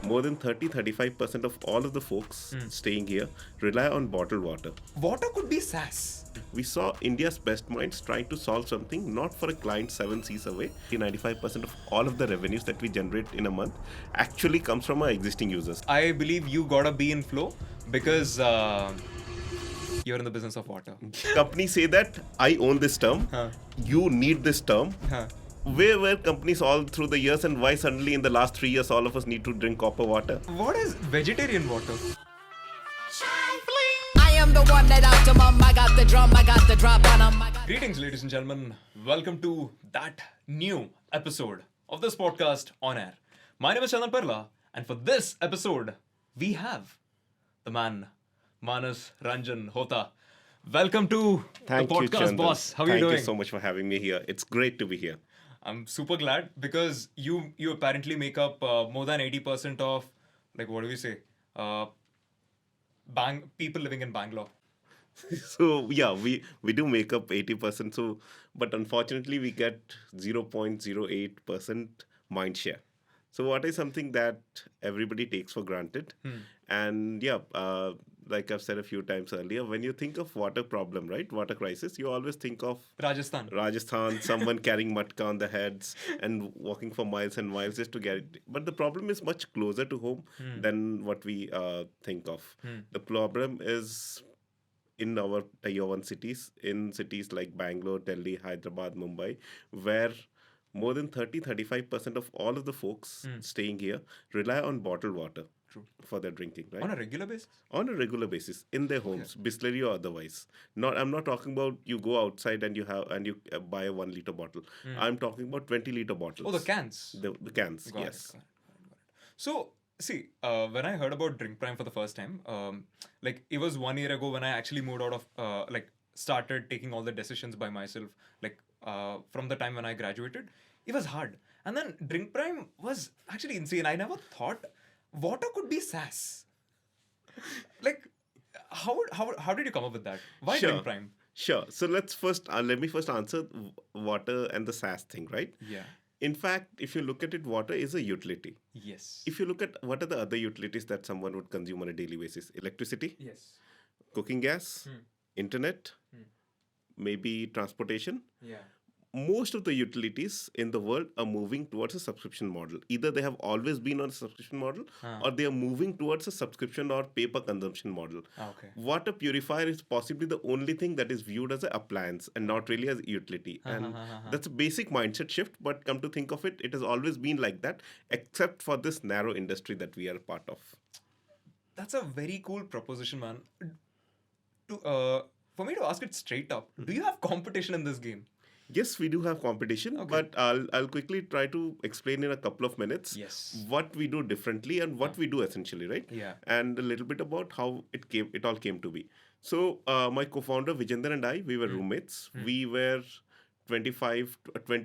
more than 35% of all of the folks staying here rely on bottled water. Water could be SaaS. We saw India's best minds trying to solve something not for a client seven seas away. 95% of all of the revenues that we generate in a month actually comes from our existing users. I believe you gotta be in flow because you're in the business of water. Companies say that I own this term, you need this term. Huh. Where were companies all through the years, and why suddenly in the last 3 years all of us need to drink copper water? What is vegetarian water? I am the one that optimum. I got the drum, I got the drop on 'em. Greetings, ladies and gentlemen. Welcome to that new episode of this podcast on air. My name is Perla, and for this episode, we have the man, Manas Ranjan Hota. Welcome to Thank the you, podcast, Chandan. boss. How are you doing? Thank you so much for having me here. It's great to be here. I'm super glad because you apparently make up more than 80% of, like, what do we say, people living in Bangalore. So yeah, we do make up 80%. So, but unfortunately, we get 0.08% mind share. So what is something that everybody takes for granted? And yeah, like I've said a few times earlier, when you think of water problem, right, water crisis, you always think of Rajasthan. someone carrying matka on their heads and walking for miles and miles just to get it. But the problem is much closer to home than what we think of. The problem is in our tier 1 cities, in cities like Bangalore, Delhi, Hyderabad, Mumbai, where more than 35% of all of the folks staying here rely on bottled water for their drinking, right? On a regular basis? On a regular basis in their homes, Bisleri or otherwise. I'm not talking about you go outside and you buy a 1 liter bottle. I'm talking about 20-liter bottles. Oh, the cans. The cans, Got it, yes. got it. So, see, when I heard about DrinkPrime for the first time, like, it was 1 year ago when I actually moved out of, started taking all the decisions by myself, like, from the time when I graduated. It was hard. And then DrinkPrime was actually insane. I never thought water could be SaaS. Like, how did you come up with that? Why Sure. DrinkPrime? Sure. So let me first answer water and the SaaS thing, right? Yeah. In fact, if you look at it, water is a utility. Yes. If you look at what are the other utilities that someone would consume on a daily basis, electricity, Yes. cooking gas, internet, maybe transportation. Yeah. Most of the utilities in the world are moving towards a subscription model. Either they have always been on a subscription model or they are moving towards a subscription or pay per consumption model. Okay. Water purifier is possibly the only thing that is viewed as an appliance and not really as a utility. And that's a basic mindset shift, but come to think of it, it has always been like that, except for this narrow industry that we are a part of. That's a very cool proposition, man. For me to ask it straight up, do you have competition in this game? Yes, we do have competition, but I'll quickly try to explain in a couple of minutes what we do differently and what we do essentially, right? Yeah. And a little bit about how it all came to be. So my co-founder Vijender and I, we were roommates. We were 20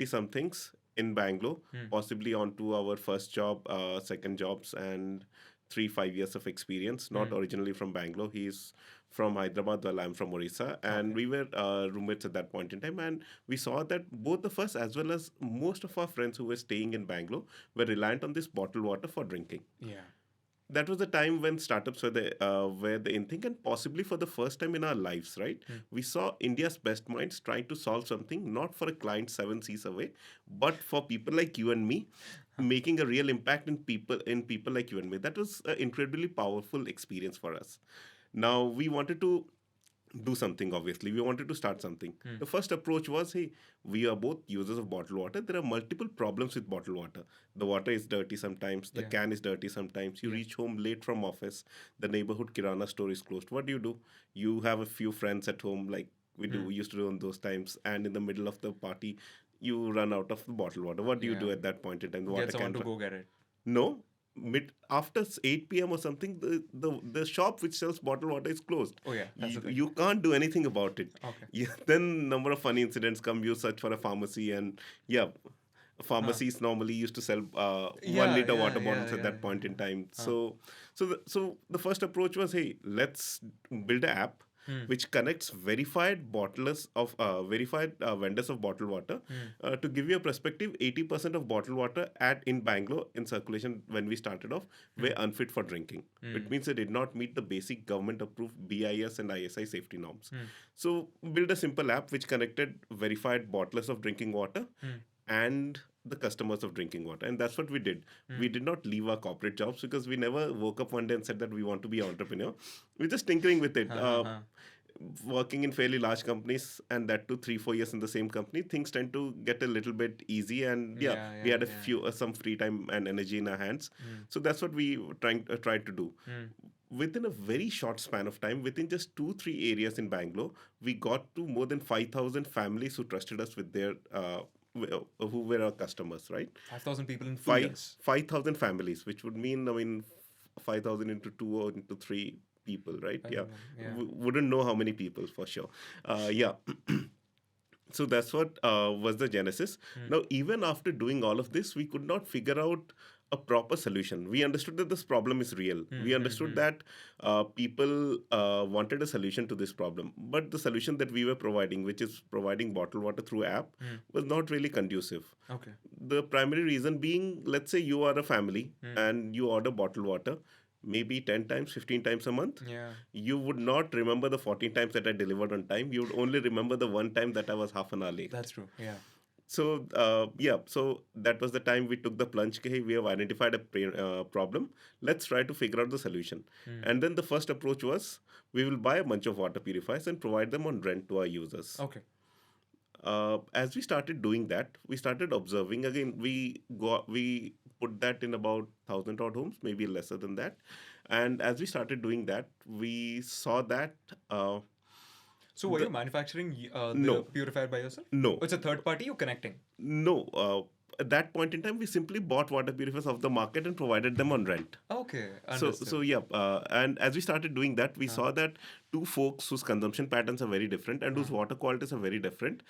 somethings in Bangalore, possibly onto our first job, second jobs, and 5 years of experience. Not originally from Bangalore. He's from Hyderabad, while I'm from Orissa, and we were roommates at that point in time. And we saw that both of us, as well as most of our friends who were staying in Bangalore, were reliant on this bottled water for drinking. Yeah. That was the time when startups were the in thing, and possibly for the first time in our lives, right? We saw India's best minds trying to solve something not for a client seven seas away, but for people like you and me, making a real impact in people like you and me. That was an incredibly powerful experience for us. Now we wanted to do something. Obviously, we wanted to start something. The first approach was, hey, we are both users of bottled water. There are multiple problems with bottled water. The water is dirty sometimes, the can is dirty sometimes. You reach home late from office, the neighborhood kirana store is closed. What do? You have a few friends at home, like we used to do in those times, and in the middle of the party you run out of the bottled water. What do you do at that point in time? The water Get someone can to go get it. No. After 8 p.m. or something, the shop which sells bottled water is closed. Oh, yeah, that's the thing. You can't do anything about it. Okay. Yeah, then number of funny incidents come. You search for a pharmacy, and pharmacies normally used to sell 1 liter water bottles at that point in time. So the first approach was, hey, let's build an app which connects verified vendors of bottled water. To give you a perspective, 80% of bottled water in Bangalore in circulation when we started off were unfit for drinking. It means they did not meet the basic government approved BIS and ISI safety norms. So build a simple app which connected verified bottlers of drinking water and the customers of drinking water. And that's what we did. We did not leave our corporate jobs because we never woke up one day and said that we want to be an entrepreneur. We're just tinkering with it. Working in fairly large companies, and that too 3-4 years in the same company, things tend to get a little bit easy. And we had some free time and energy in our hands. So that's what we tried to do. Within a very short span of time, within just 2-3 areas in Bangalore, we got to more than 5,000 families who trusted us with their who were our customers, right? 5,000 people in 2 years. 5,000 families, which would mean, 5,000 into 2 or into 3 people, right? Wouldn't know how many people for sure. So that's what was the genesis. Now, even after doing all of this, we could not figure out a proper solution. We understood that this problem is real. We understood that people wanted a solution to this problem. But the solution that we were providing, which is providing bottled water through app, was not really conducive. Okay. The primary reason being, let's say you are a family and you order bottled water, maybe 10 times, 15 times a month. You would not remember the 14 times that I delivered on time. You would only remember the one time that I was half an hour late. That's true. So, so that was the time we took the plunge. Hey, we have identified a problem. Let's try to figure out the solution. And then the first approach was, we will buy a bunch of water purifiers and provide them on rent to our users. Okay. As we started doing that, we started observing. Again, we put that in about 1,000 odd homes, maybe lesser than that. And as we started doing that, we saw that... So were you manufacturing No. purifier by yourself? No. Oh, it's a third party you're connecting? No. At that point in time, we simply bought water purifiers off the market and provided them on rent. Okay, understood. And as we started doing that, we saw that two folks whose consumption patterns are very different and whose water qualities are very different,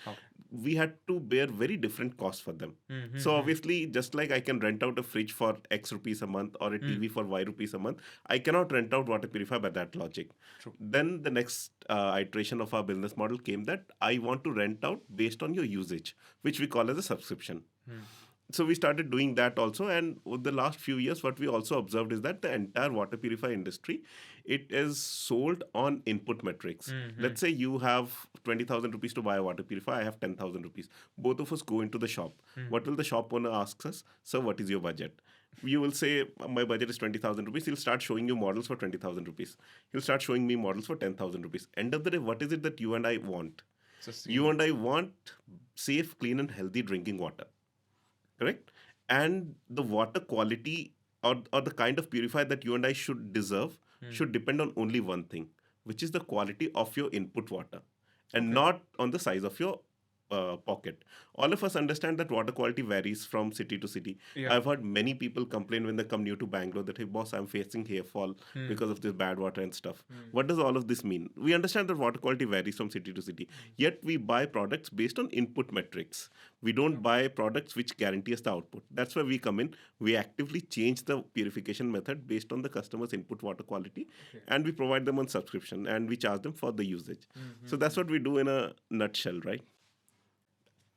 we had to bear very different costs for them. So obviously, just like I can rent out a fridge for X rupees a month or a TV for Y rupees a month, I cannot rent out water purifier by that logic. True. Then the next iteration of our business model came that I want to rent out based on your usage, which we call as a subscription. So we started doing that also, and over the last few years, what we also observed is that the entire water purifier industry, it is sold on input metrics. Let's say you have 20,000 rupees to buy a water purifier, I have 10,000 rupees. Both of us go into the shop. What will the shop owner ask us? Sir, what is your budget? You will say, my budget is 20,000 rupees. He'll start showing you models for 20,000 rupees. He'll start showing me models for 10,000 rupees. End of the day, what is it that you and I want? You and I want safe, clean, and healthy drinking water. Correct? And the water quality or the kind of purifier that you and I should deserve should depend on only one thing, which is the quality of your input water and not on the size of your pocket. All of us understand that water quality varies from city to city. I've heard many people complain when they come new to Bangalore that, hey boss, I'm facing hair fall because of this bad water and stuff. What does all of this mean? We understand that water quality varies from city to city, yet we buy products based on input metrics. We don't buy products which guarantee us the output. That's where we come in. We actively change the purification method based on the customer's input water quality, and we provide them on subscription, and we charge them for the usage. So that's what we do in a nutshell, right?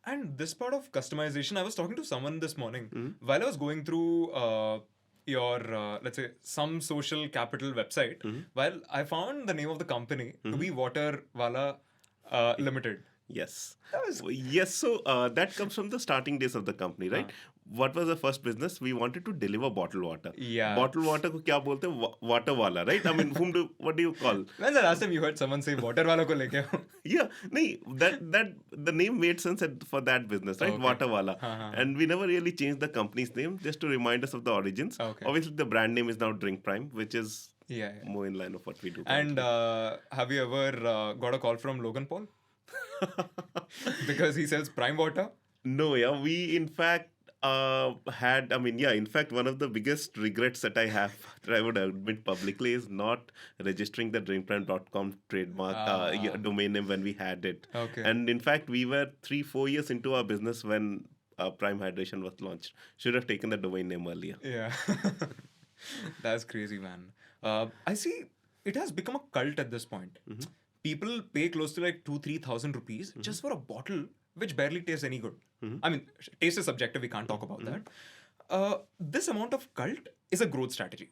And this part of customization, I was talking to someone this morning while I was going through your, let's say, some social capital website. While I found the name of the company to be Water Wala Limited. Yes. Yes. So that comes from the starting days of the company, right? What was the first business? We wanted to deliver bottled water. Yeah. Bottled water ko kya bolte hain? Water wala, right? I mean, what do you call? When's the last time you heard someone say water wala ko leke aao? Yeah, that the name made sense for that business, right? Okay. Water wala. And we never really changed the company's name just to remind us of the origins. Okay. Obviously, the brand name is now DrinkPrime, which is more in line of what we do. And have you ever got a call from Logan Paul? Because he sells prime water? No, we in fact in fact, one of the biggest regrets that I have, that I would admit publicly, is not registering the drinkprime.com trademark domain name when we had it. Okay. And in fact, we were 3-4 years into our business when Prime Hydration was launched. Should have taken the domain name earlier. Yeah. That's crazy, man. I see it has become a cult at this point. people pay close to like 2,000-3,000 rupees just for a bottle which barely tastes any good. I mean, taste is subjective. We can't talk about that. This amount of cult is a growth strategy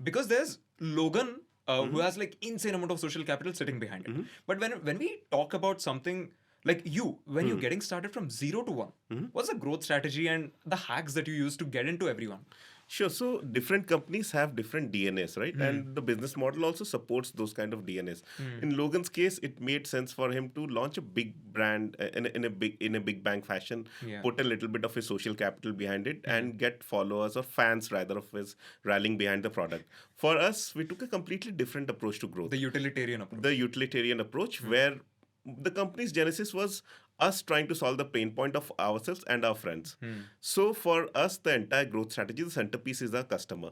because there's Logan who has like insane amount of social capital sitting behind it. But when we talk about something like you, when you're getting started from 0 to 1, what's the growth strategy and the hacks that you use to get into everyone? Sure. So different companies have different DNAs, right? And the business model also supports those kind of DNAs. In Logan's case, it made sense for him to launch a big brand in a big bang fashion, Yeah. put a little bit of his social capital behind it, and get followers or fans rather of his rallying behind the product. For us, we took a completely different approach to growth. The utilitarian approach. The utilitarian approach, where the company's genesis was us trying to solve the pain point of ourselves and our friends. So for us, the entire growth strategy, the centerpiece is our customer.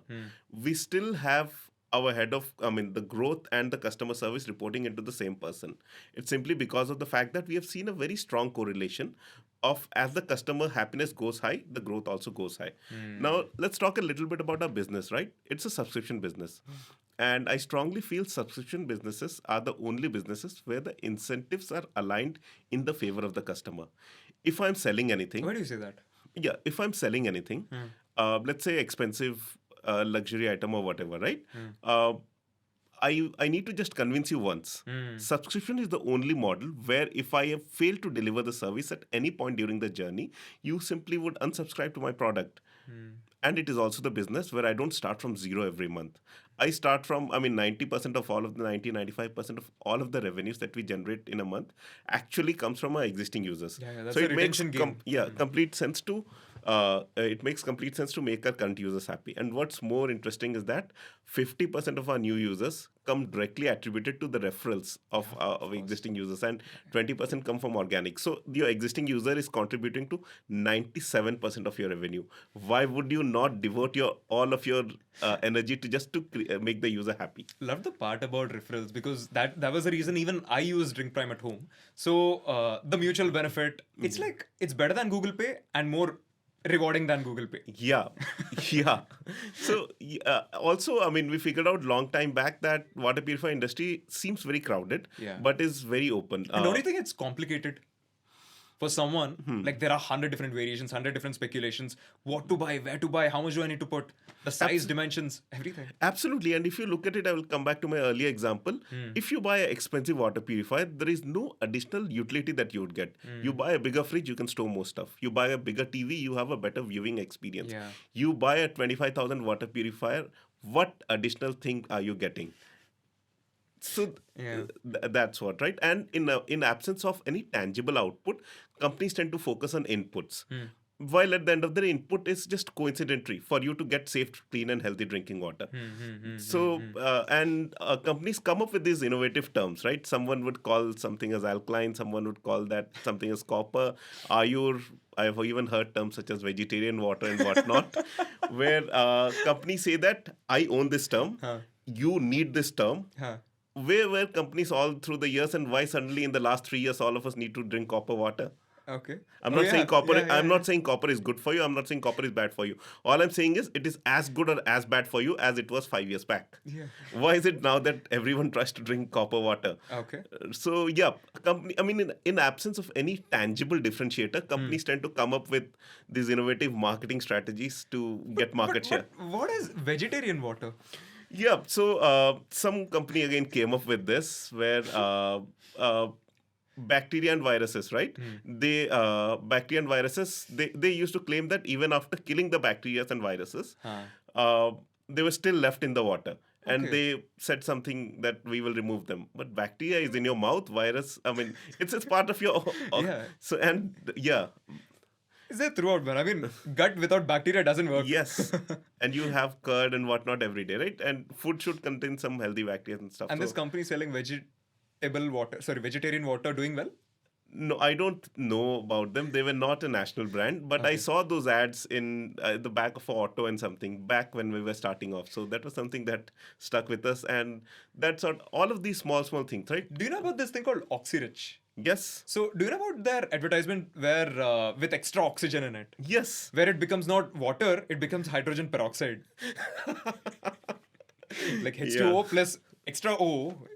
We still have our the growth and the customer service reporting into the same person. It's simply because of the fact that we have seen a very strong correlation of as the customer happiness goes high, the growth also goes high. Now, let's talk a little bit about our business, right? It's a subscription business. And I strongly feel subscription businesses are the only businesses where the incentives are aligned in the favor of the customer. If I'm selling anything, Why do you say that? yeah, if I'm selling anything, let's say expensive luxury item or whatever, right? I need to just convince you once. Subscription is the only model where if I have failed to deliver the service at any point during the journey, you simply would unsubscribe to my product. And it is also the business where I don't start from zero every month. I start from, 90% of all of the 95% of all of the revenues that we generate in a month actually comes from our existing users. Yeah, that's so a it makes retention game. complete sense to it makes complete sense to make our current users happy. And what's more interesting is that 50% of our new users come directly attributed to the referrals of existing users, and 20% come from organic. So your existing user is contributing to 97% of your revenue. Why would you not devote all of your energy to just to make the user happy? Love the part about referrals because that was the reason even I use DrinkPrime at home. So the mutual benefit, it's like it's better than Google Pay and more rewarding than Google Pay. Yeah, yeah. So also, we figured out long time back that water purifier industry seems very crowded, Yeah. but is very open. And don't you think it's complicated? For someone, like there are 100 different variations, 100 different speculations. What to buy, where to buy, how much do I need to put, the size, dimensions, everything. Absolutely. And if you look at it, I will come back to my earlier example. If you buy an expensive water purifier, there is no additional utility that you would get. You buy a bigger fridge, you can store more stuff. You buy a bigger TV, you have a better viewing experience. Yeah. You buy a 25,000 water purifier, what additional thing are you getting? So Yeah. that's what, right? And in absence of any tangible output, companies tend to focus on inputs. While at the end of the day, input is just coincidentally for you to get safe, clean, and healthy drinking water. Companies come up with these innovative terms, right? Someone would call something as alkaline, someone would call that something as copper. I've even heard terms such as vegetarian water and whatnot, where companies say that I own this term, you need this term. Where were companies all through the years, and why suddenly in the last 3 years all of us need to drink copper water? Okay. I'm not saying copper. I'm not saying copper is good for you. I'm not saying copper is bad for you. All I'm saying is it is as good or as bad for you as it was 5 years back. Yeah. Why is it now that everyone tries to drink copper water? Okay. So yeah, in absence of any tangible differentiator, companies tend to come up with these innovative marketing strategies to get market share. But what is vegetarian water? Yeah, so some company again came up with this where bacteria and viruses, right? Bacteria and viruses, they used to claim that even after killing the bacteria and viruses, they were still left in the water. And they said something that we will remove them. But bacteria is in your mouth, virus, it's part of your... Yeah. So, and yeah. Is there throughout, man? Gut without bacteria doesn't work. Yes. And you have curd and whatnot every day, right? And food should contain some healthy bacteria and stuff. And this company selling vegetarian water doing well? No, I don't know about them. They were not a national brand, but I saw those ads in the back of an auto and something back when we were starting off. So that was something that stuck with us. And that's all of these small things, right? Do you know about this thing called Oxyrich? Yes. So, do you know about their advertisement where with extra oxygen in it? Yes. Where it becomes not water, it becomes hydrogen peroxide. Like H2O plus extra O,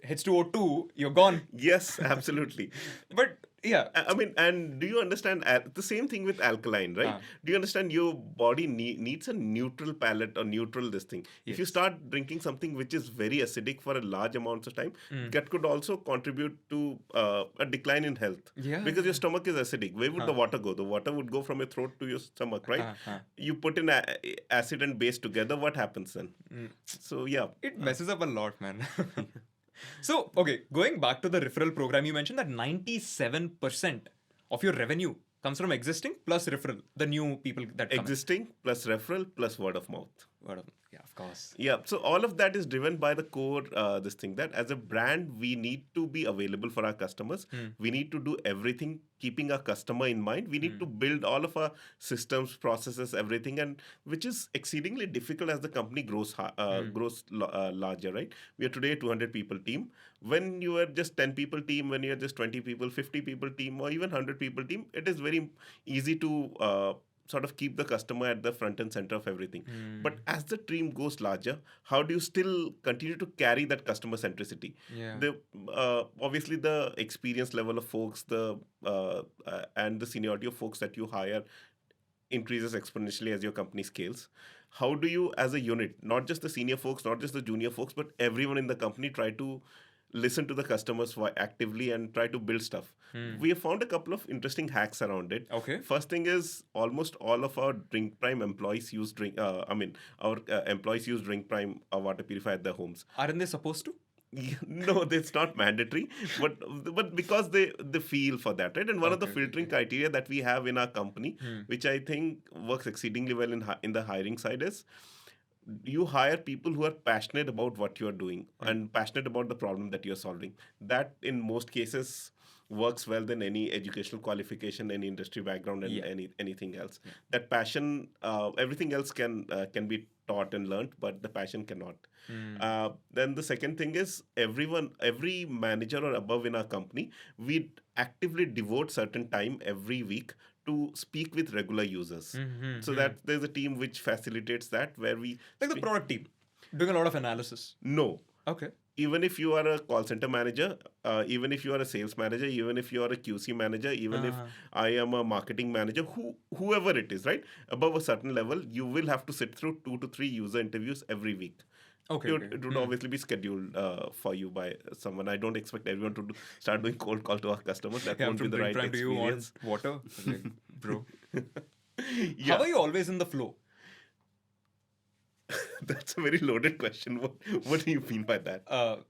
H2O2, you're gone. Yes, absolutely. But yeah. I mean, and do you understand the same thing with alkaline, right? Ah. Do you understand your body needs a neutral palate or neutral this thing? If you Yes. start drinking something which is very acidic for a large amounts of time, that could also contribute to a decline in health. Yeah, Because your stomach is acidic. Where would the water go? The water would go from your throat to your stomach, right? You put in acid and base together, what happens then? So, yeah. It messes up a lot, man. So, okay, going back to the referral program, you mentioned that 97% of your revenue comes from existing plus referral, the new people that come in. Existing plus referral plus word of mouth. Yeah, of course. Yeah, so all of that is driven by the core this thing that as a brand we need to be available for our customers. We need to do everything keeping our customer in mind. We need to build all of our systems, processes, everything, and which is exceedingly difficult as the company grows larger. Right? We are today a 200 people team. When you are just 10 people team, when you are just 20 people, 50 people team, or even 100 people team, it is very easy to sort of keep the customer at the front and center of everything. But as the team goes larger, how do you still continue to carry that customer centricity? Yeah. Obviously, the experience level of folks, and the seniority of folks that you hire increases exponentially as your company scales. How do you, as a unit, not just the senior folks, not just the junior folks, but everyone in the company try to listen to the customers actively and try to build stuff? We have found a couple of interesting hacks around it. Okay. First thing is almost all of our DrinkPrime employees use our employees use DrinkPrime water purifier at their homes. Aren't they supposed to? No, that's not mandatory, but because they feel for that, right? And one of the filtering criteria that we have in our company, which I think works exceedingly well in the hiring side, is you hire people who are passionate about what you are doing and passionate about the problem that you're solving. That in most cases works well than any educational qualification, any industry background, and anything else. That passion, everything else can be taught and learned, but the passion cannot. Then the second thing is every manager or above in our company, we actively devote certain time every week to speak with regular users. So that there's a team which facilitates that, where we Like the product team, doing a lot of analysis. No. Okay. Even if you are a call center manager, even if you are a sales manager, even if you are a QC manager, even if I am a marketing manager, whoever it is, right? Above a certain level, you will have to sit through 2 to 3 user interviews every week. Okay. It would obviously be scheduled for you by someone. I don't expect everyone to start doing cold call to our customers. That Yeah, I'm won't be from the right DrinkPrime to you on experience. water. Like, bro. Yeah. How are you always in the flow? That's a very loaded question. What do you mean by that?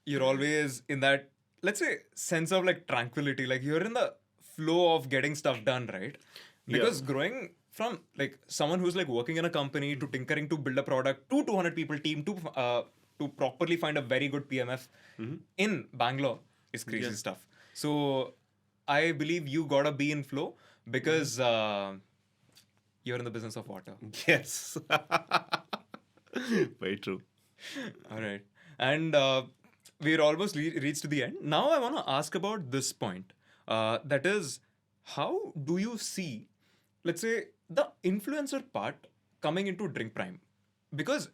You're always in that, let's say, sense of like tranquility. Like you're in the flow of getting stuff done, right? Because growing from like someone who's like working in a company to tinkering to build a product to 200 people team to properly find a very good PMF in Bangalore is crazy stuff. So I believe you gotta be in flow because you're in the business of water. Yes. Very true. All right. And we're almost reached to the end. Now I want to ask about this point. That is, how do you see, let's say, the influencer part coming into DrinkPrime? Because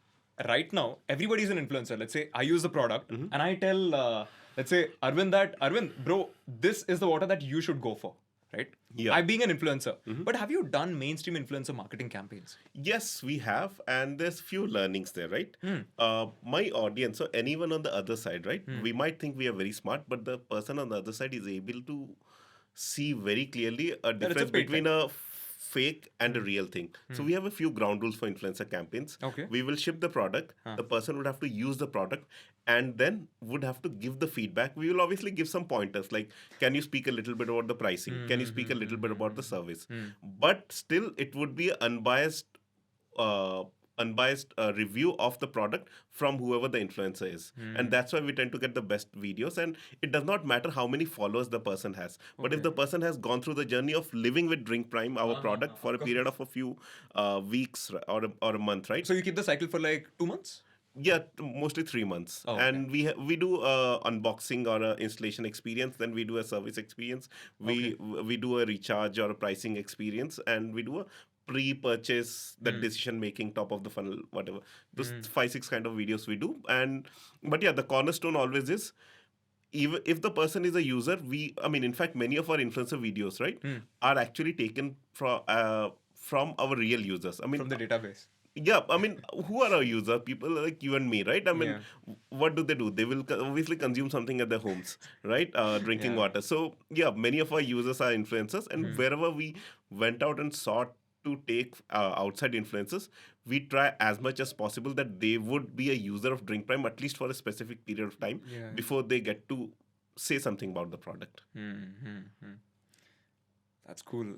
right now, everybody's an influencer. Let's say I use the product and I tell, let's say, Arvind, bro, this is the water that you should go for. Right? Yeah. I being an influencer. But have you done mainstream influencer marketing campaigns? Yes, we have, and there's few learnings there, right? My audience, so anyone on the other side, right? We might think we are very smart, but the person on the other side is able to see very clearly a difference between a fake and a real thing. So we have a few ground rules for influencer campaigns. Okay. We will ship the product. The person would have to use the product and then would have to give the feedback. We will obviously give some pointers like, can you speak a little bit about the pricing? Can you speak a little bit about the service? But still, it would be an unbiased review of the product from whoever the influencer is. And that's why we tend to get the best videos. And it does not matter how many followers the person has. But if the person has gone through the journey of living with DrinkPrime, our product, for a period of a few weeks or a month, right? So you keep the cycle for like 2 months? Yeah, mostly 3 months. Oh, okay. And we do unboxing or a installation experience. Then we do a service experience. We do a recharge or a pricing experience, and we do a pre-purchase, the decision making, top of the funnel, whatever. Those 5-6 kind of videos we do. But yeah, the cornerstone always is, even if the person is a user, in fact, many of our influencer videos, right, are actually taken from our real users. From the database. Yeah, who are our users? People like you and me, right? What do? They will obviously consume something at their homes, right? Drinking water. So, yeah, many of our users are influencers. And wherever we went out and sought to take outside influencers, we try as much as possible that they would be a user of DrinkPrime, at least for a specific period of time, before they get to say something about the product. That's cool.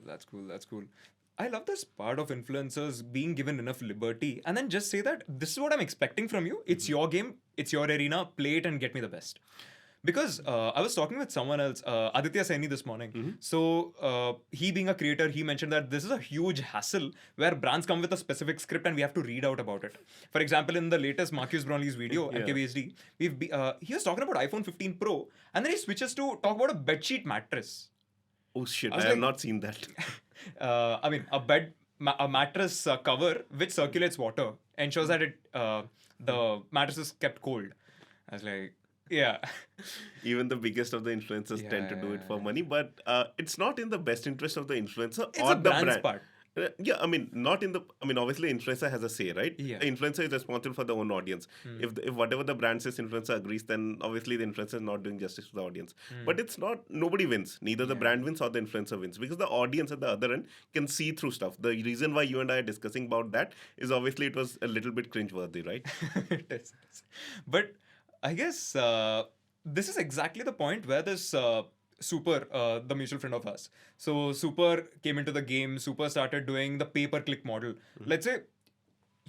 I love this part of influencers being given enough liberty and then just say that this is what I'm expecting from you. It's your game, it's your arena, play it and get me the best. Because I was talking with someone else, Aditya Saini, this morning. So he being a creator, he mentioned that this is a huge hassle where brands come with a specific script and we have to read out about it. For example, in the latest Marcus Brownlee's video, MKBHD, he was talking about iPhone 15 Pro and then he switches to talk about a bedsheet mattress. Oh shit, I have not seen that. A mattress cover which circulates water, ensures that the mattress is kept cold. I was like, yeah. Even the biggest of the influencers tend to do it for money, but it's not in the best interest of the influencer It's or a the brand's brand. part. Not in the. Obviously, influencer has a say, right? Yeah. Influencer is responsible for the own audience. If whatever the brand says, influencer agrees, then obviously the influencer is not doing justice to the audience. But it's not. Nobody wins. Neither the brand wins or the influencer wins, because the audience at the other end can see through stuff. The reason why you and I are discussing about that is obviously it was a little bit cringeworthy, right? It is. But I guess this is exactly the point where this Super, the mutual friend of us. So Super came into the game. Super started doing the pay-per-click model. Let's say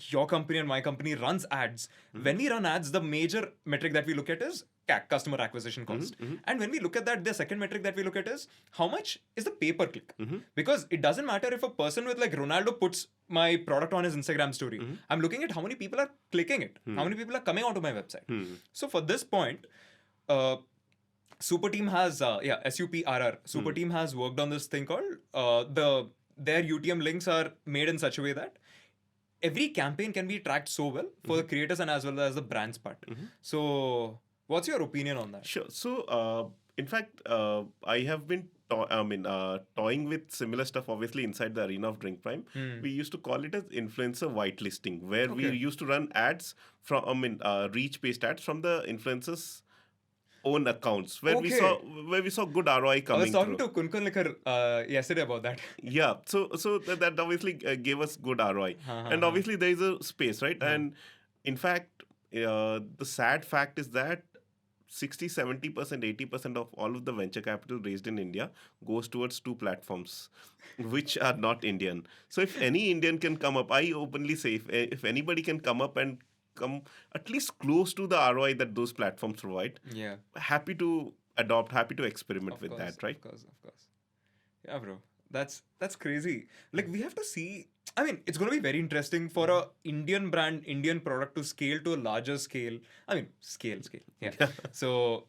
your company and my company runs ads. When we run ads, the major metric that we look at is CAC, customer acquisition cost. And when we look at that, the second metric that we look at is how much is the pay-per-click. Because it doesn't matter if a person with like Ronaldo puts my product on his Instagram story. I'm looking at how many people are clicking it, how many people are coming onto my website. So for this point, Super team has SUPRR. Super team has worked on this thing called their UTM links are made in such a way that every campaign can be tracked so well for the creators and as well as the brands part. So what's your opinion on that? Sure. So in fact, I have been toying with similar stuff, obviously, inside the arena of DrinkPrime. We used to call it as influencer whitelisting, where we used to run ads from, reach-based ads from the influencers' own accounts, where we saw good ROI coming through. I was talking to Kunkun Likhar yesterday about that. Yeah, so that obviously gave us good ROI, and obviously there is a space, right? And in fact, the sad fact is that 60, 70%, 80% of all of the venture capital raised in India goes towards two platforms, which are not Indian. So if any Indian can come up, I openly say, if anybody can come up and come at least close to the ROI that those platforms provide, happy to adopt, happy to experiment with that, right? Of course. Yeah, bro. That's crazy. Like, we have to see. I mean, it's going to be very interesting for a Indian brand, Indian product to scale to a larger scale. I mean, scale. Yeah. So,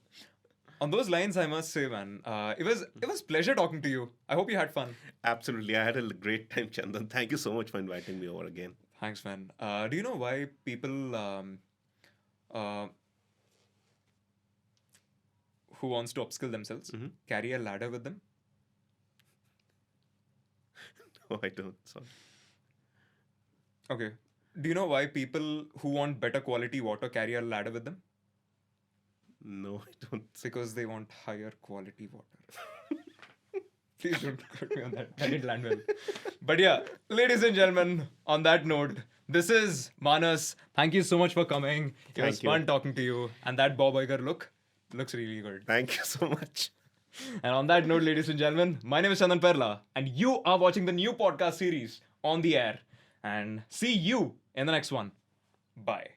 on those lines, I must say, man, it was pleasure talking to you. I hope you had fun. Absolutely. I had a great time, Chandan. Thank you so much for inviting me over again. Thanks, man. Do you know why people who wants to upskill themselves carry a ladder with them? No, I don't. Sorry. Okay. Do you know why people who want better quality water carry a ladder with them? No, I don't. Because they want higher quality water. Please don't cut me on that. That didn't land well. But yeah, ladies and gentlemen, on that note, this is Manas. Thank you so much for coming. It was fun talking to you. And that Bob Iger looks really good. Thank you so much. And on that note, ladies and gentlemen, my name is Chandan Perla, and you are watching the new podcast series On the Air. And see you in the next one. Bye.